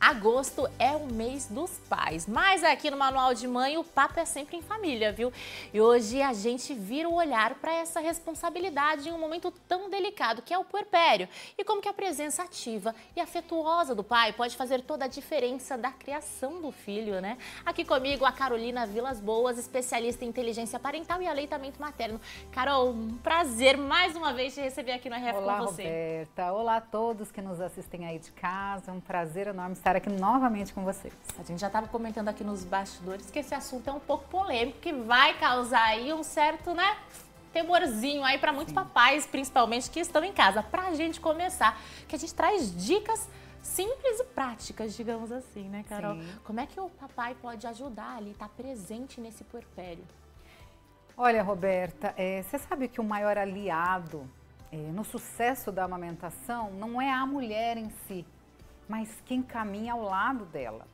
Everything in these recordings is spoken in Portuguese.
Agosto é o mês dos pais, mas aqui no Manual de Mãe o papo é sempre em família, viu? E hoje a gente vira o olhar para essa responsabilidade em um momento tão delicado que é o puerpério e como que a presença ativa e afetuosa do pai pode fazer toda a diferença da criação do filho, né? Aqui comigo a Carolina Vilas Boas, especialista em inteligência parental e aleitamento materno. Carol, um prazer mais uma vez te receber aqui no RF Olá, com você. Roberta. Olá a todos que nos assistem aí de casa. É um prazer enorme estar aqui novamente com vocês. A gente já estava comentando aqui nos bastidores que esse assunto é um pouco polêmico, que vai causar aí um certo, né, temorzinho aí para muitos papais, principalmente, que estão em casa. Pra gente começar, que a gente traz dicas simples e práticas, digamos assim, né, Carol? Sim. Como é que o papai pode ajudar ali, estar presente nesse puerpério? Olha, Roberta, você sabe que o maior aliado no sucesso da amamentação não é a mulher em si, mas quem caminha ao lado dela.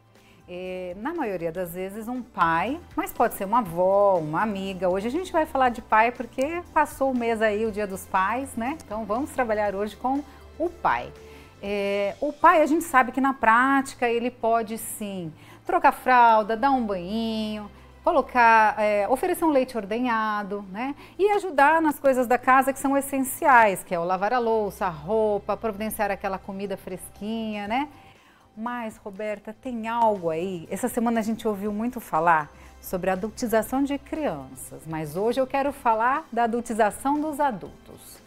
Na maioria das vezes um pai, mas pode ser uma avó, uma amiga. Hoje a gente vai falar de pai porque passou o mês aí, o Dia dos Pais, né? Então vamos trabalhar hoje com o pai. O pai, a gente sabe que na prática ele pode sim trocar fralda, dar um banhinho, colocar, oferecer um leite ordenhado, né? E ajudar nas coisas da casa que são essenciais, que é o lavar a louça, a roupa, providenciar aquela comida fresquinha, né? Mas, Roberta, tem algo aí, essa semana a gente ouviu muito falar sobre a adultização de crianças, mas hoje eu quero falar da adultização dos adultos.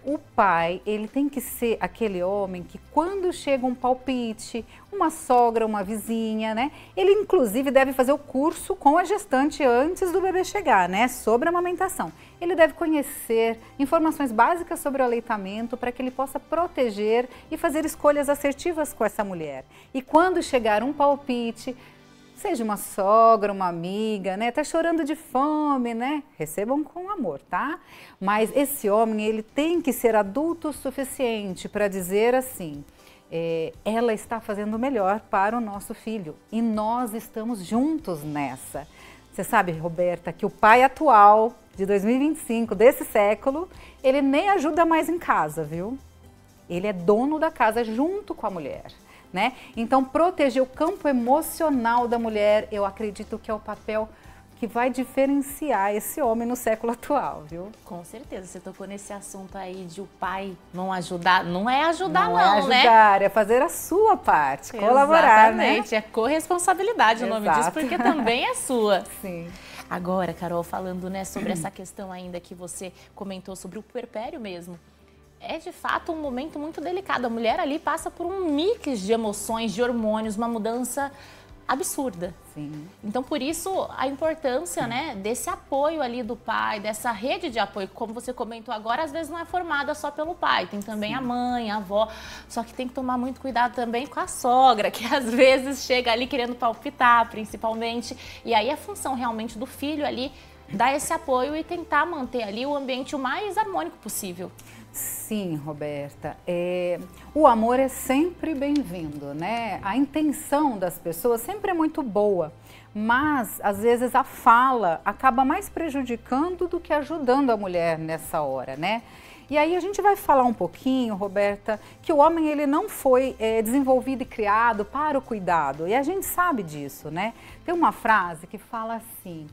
O pai, ele tem que ser aquele homem que quando chega um palpite, uma sogra, uma vizinha, né? Ele inclusive deve fazer o curso com a gestante antes do bebê chegar, né? Sobre a amamentação. Ele deve conhecer informações básicas sobre o aleitamento para que ele possa proteger e fazer escolhas assertivas com essa mulher. E quando chegar um palpite, seja uma sogra, uma amiga, né? Tá chorando de fome, né? Recebam com amor, tá? Mas esse homem, ele tem que ser adulto o suficiente para dizer assim, ela está fazendo o melhor para o nosso filho e nós estamos juntos nessa. Você sabe, Roberta, que o pai atual de 2025, desse século, ele nem ajuda mais em casa, viu? Ele é dono da casa junto com a mulher. Né? Então, proteger o campo emocional da mulher, eu acredito que é o papel que vai diferenciar esse homem no século atual, viu? Com certeza, você tocou nesse assunto aí de o pai não ajudar, não é ajudar não, é ajudar, é fazer a sua parte, colaborar, exatamente, né? É corresponsabilidade o nome disso, porque também é sua. Sim. Agora, Carol, falando, né, sobre essa questão ainda que você comentou sobre o puerpério mesmo, é de fato um momento muito delicado. A mulher ali passa por um mix de emoções, de hormônios, uma mudança absurda. Sim. Então, por isso, a importância, né, desse apoio ali do pai, dessa rede de apoio, como você comentou agora, às vezes não é formada só pelo pai, tem também a mãe, a avó, só que tem que tomar muito cuidado também com a sogra, que às vezes chega ali querendo palpitar, principalmente, e aí a função realmente do filho ali, dar esse apoio e tentar manter ali o ambiente o mais harmônico possível. Sim, Roberta, o amor é sempre bem-vindo, né? A intenção das pessoas sempre é muito boa, mas às vezes a fala acaba mais prejudicando do que ajudando a mulher nessa hora, né? E aí a gente vai falar um pouquinho, Roberta, que o homem ele não foi desenvolvido e criado para o cuidado, e a gente sabe disso, né? Tem uma frase que fala assim,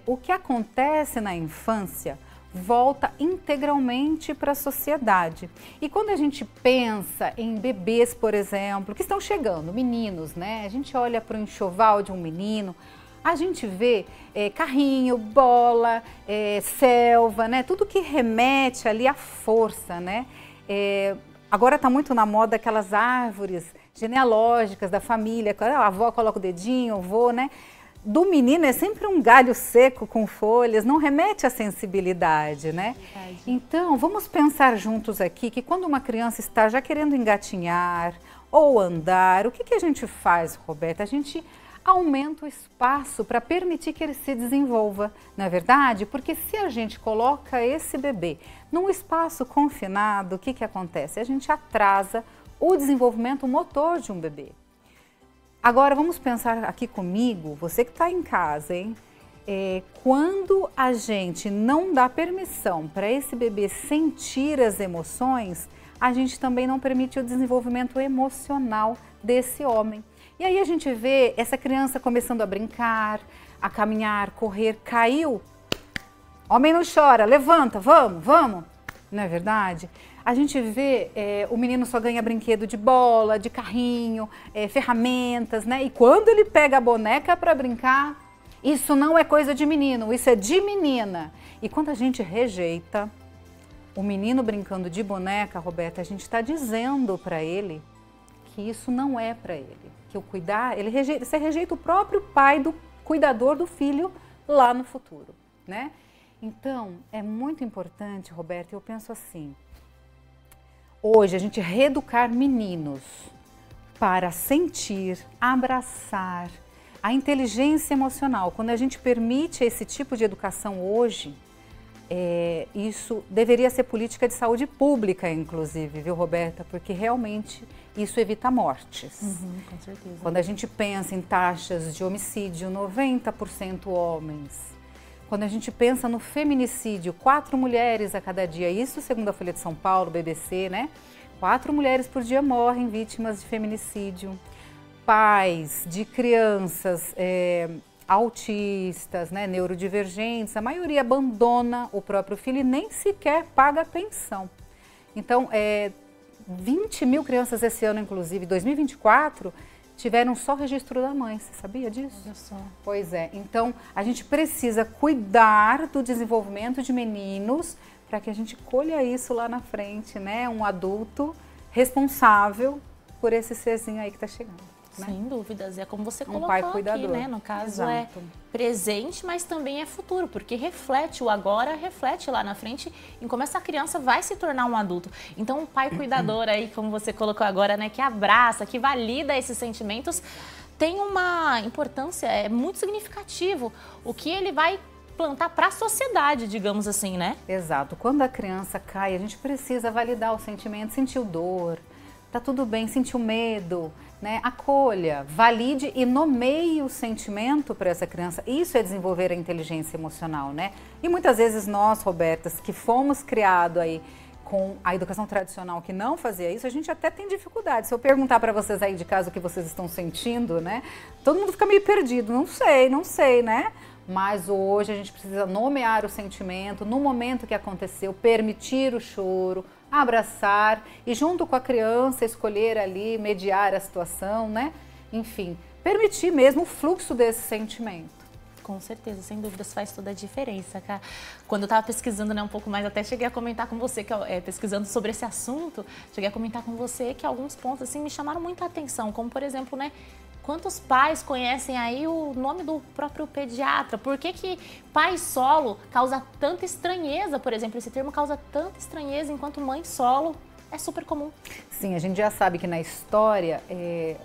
o que acontece na infância volta integralmente para a sociedade. E quando a gente pensa em bebês, por exemplo, que estão chegando, meninos, né? A gente olha para o enxoval de um menino, a gente vê carrinho, bola, selva, né? Tudo que remete ali à força, né? Agora está muito na moda aquelas árvores genealógicas da família, a avó coloca o dedinho, o avô, né? Do menino é sempre um galho seco com folhas, não remete à sensibilidade, né? Verdade. Então, vamos pensar juntos aqui que quando uma criança está já querendo engatinhar ou andar, o que a gente faz, Roberta? A gente aumenta o espaço para permitir que ele se desenvolva, não é verdade? Porque se a gente coloca esse bebê num espaço confinado, o que acontece? A gente atrasa o desenvolvimento motor de um bebê. Agora, vamos pensar aqui comigo, você que está em casa, hein? Quando a gente não dá permissão para esse bebê sentir as emoções, a gente também não permite o desenvolvimento emocional desse homem. E aí a gente vê essa criança começando a brincar, a caminhar, correr, caiu. Homem não chora, levanta, vamos, vamos. Não é verdade? A gente vê o menino só ganha brinquedo de bola, de carrinho, ferramentas, né? E quando ele pega a boneca para brincar, isso não é coisa de menino, isso é de menina. E quando a gente rejeita o menino brincando de boneca, Roberta, a gente está dizendo para ele que isso não é para ele. Que o cuidar, você rejeita o próprio pai do cuidador do filho lá no futuro, né? Então, é muito importante, Roberta, eu penso assim, hoje a gente reeducar meninos para sentir, abraçar a inteligência emocional. Quando a gente permite esse tipo de educação hoje, isso deveria ser política de saúde pública, inclusive, viu, Roberta? Porque realmente isso evita mortes. Com certeza. Quando a gente pensa em taxas de homicídio, 90% homens. Quando a gente pensa no feminicídio, 4 mulheres a cada dia, isso segundo a Folha de São Paulo, BBC, né? 4 mulheres por dia morrem vítimas de feminicídio. Pais de crianças autistas, né, neurodivergentes, a maioria abandona o próprio filho e nem sequer paga a pensão. Então, 20 mil crianças esse ano, inclusive, 2024, tiveram só registro da mãe. Você sabia disso? Olha só. Pois é. Então, a gente precisa cuidar do desenvolvimento de meninos para que a gente colha isso lá na frente, né? Um adulto responsável por esse serzinho aí que está chegando. Né? Sem dúvidas, é como você colocou pai cuidador. aqui, né? No caso Exato. é presente, mas também é futuro, porque reflete o agora, reflete lá na frente em como essa criança vai se tornar um adulto. Então, um pai cuidador aí, como você colocou agora, né? Que abraça, que valida esses sentimentos, tem uma importância, é muito significativo o que ele vai plantar para a sociedade, digamos assim, né? Exato. Quando a criança cai, a gente precisa validar o sentimento, sentiu dor, tá tudo bem, sentiu medo, né? Acolha, valide e nomeie o sentimento para essa criança. Isso é desenvolver a inteligência emocional, né? E muitas vezes nós, Robertas, que fomos criados aí com a educação tradicional que não fazia isso, a gente até tem dificuldade. Se eu perguntar para vocês aí de casa o que vocês estão sentindo, né? Todo mundo fica meio perdido, não sei, né? Mas hoje a gente precisa nomear o sentimento no momento que aconteceu, permitir o choro, abraçar e junto com a criança escolher ali, mediar a situação, né? Enfim, permitir mesmo o fluxo desse sentimento. Com certeza, sem dúvidas, faz toda a diferença, cara. Quando eu estava pesquisando, né, um pouco mais, até cheguei a comentar com você, que pesquisando sobre esse assunto, cheguei a comentar com você que alguns pontos assim me chamaram muita atenção, como por exemplo, né, quantos pais conhecem aí o nome do próprio pediatra? Por que pai solo causa tanta estranheza, por exemplo, esse termo causa tanta estranheza, enquanto mãe solo é super comum. Sim, a gente já sabe que na história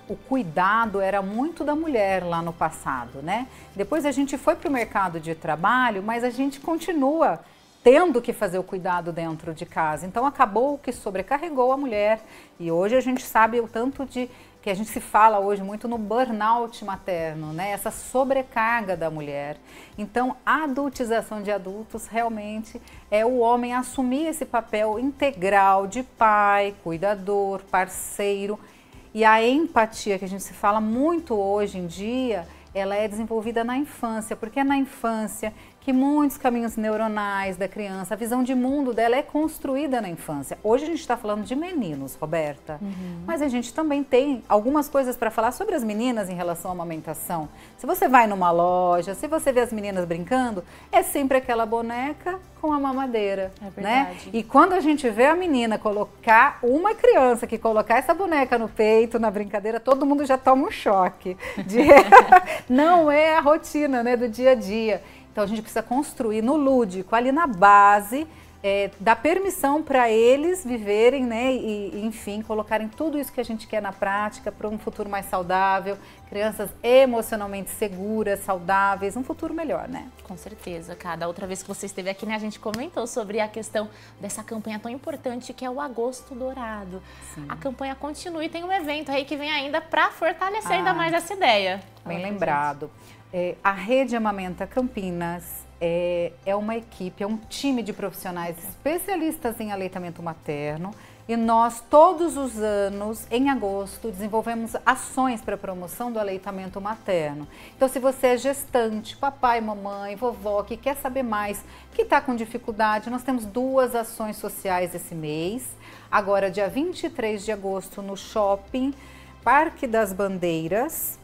o cuidado era muito da mulher lá no passado, né? Depois a gente foi para o mercado de trabalho, mas a gente continua tendo que fazer o cuidado dentro de casa. Então acabou que sobrecarregou a mulher e hoje a gente sabe o tanto de que a gente se fala hoje muito no burnout materno, né? Essa sobrecarga da mulher. Então, a adultização de adultos realmente é o homem assumir esse papel integral de pai, cuidador, parceiro. E a empatia, que a gente se fala muito hoje em dia, ela é desenvolvida na infância, porque é na infância que muitos caminhos neuronais da criança, a visão de mundo dela é construída na infância. Hoje a gente está falando de meninos, Roberta, mas a gente também tem algumas coisas para falar sobre as meninas em relação à amamentação. Se você vai numa loja, se você vê as meninas brincando, é sempre aquela boneca com a mamadeira, né? E quando a gente vê a menina colocar, uma criança que colocar essa boneca no peito, na brincadeira, todo mundo já toma um choque. Não é a rotina, né, do dia a dia. Então a gente precisa construir no lúdico, ali na base, dar permissão para eles viverem, né, e enfim, colocarem tudo isso que a gente quer na prática para um futuro mais saudável, crianças emocionalmente seguras, saudáveis, um futuro melhor, né? Com certeza, cada outra vez que você esteve aqui, né, a gente comentou sobre a questão dessa campanha tão importante que é o Agosto Dourado. Sim. A campanha continua e tem um evento aí que vem ainda para fortalecer ainda mais essa ideia. Bem lembrado. A Rede Amamenta Campinas é uma equipe, é um time de profissionais especialistas em aleitamento materno. E nós, todos os anos, em agosto, desenvolvemos ações para a promoção do aleitamento materno. Então, se você é gestante, papai, mamãe, vovó, que quer saber mais, que está com dificuldade, nós temos 2 ações sociais esse mês. Agora, dia 23 de agosto, no Shopping Parque das Bandeiras.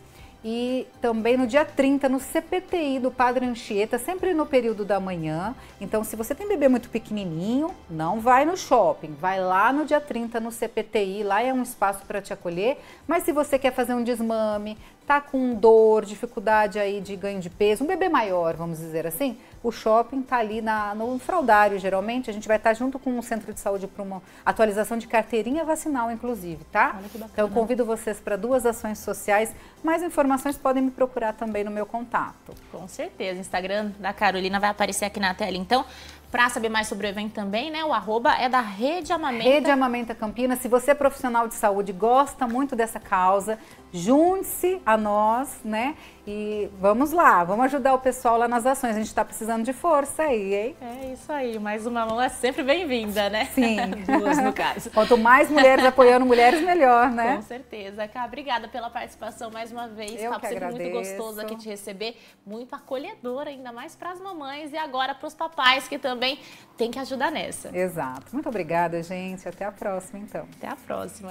E também no dia 30 no CPTI do Padre Anchieta, sempre no período da manhã. Então, se você tem bebê muito pequenininho, não vai no shopping, vai lá no dia 30 no CPTI, lá é um espaço para te acolher. Mas se você quer fazer um desmame, tá com dor, dificuldade aí de ganho de peso, um bebê maior, vamos dizer assim, o shopping tá ali no fraudário, geralmente. A gente vai estar junto com o centro de saúde para uma atualização de carteirinha vacinal, inclusive, tá? Olha que bacana. Então, eu convido vocês para 2 ações sociais. Mais informações podem me procurar também no meu contato. Com certeza, o Instagram da Carolina vai aparecer aqui na tela, então. Para saber mais sobre o evento também, né? O arroba é da Rede Amamenta. Rede Amamenta Campinas. Se você é profissional de saúde, gosta muito dessa causa, junte-se a nós, né? E vamos lá, vamos ajudar o pessoal lá nas ações. A gente está precisando de força aí, hein? É isso aí, mais uma mão é sempre bem-vinda, né? Sim. 2 no caso. Quanto mais mulheres apoiando mulheres, melhor, né? Com certeza. Cá, obrigada pela participação mais uma vez. Eu Papo que sempre agradeço. muito gostoso aqui te receber, muito acolhedor, ainda mais para as mamães e agora para os papais que também tem que ajudar nessa. Exato. Muito obrigada, gente. Até a próxima, então. Até a próxima.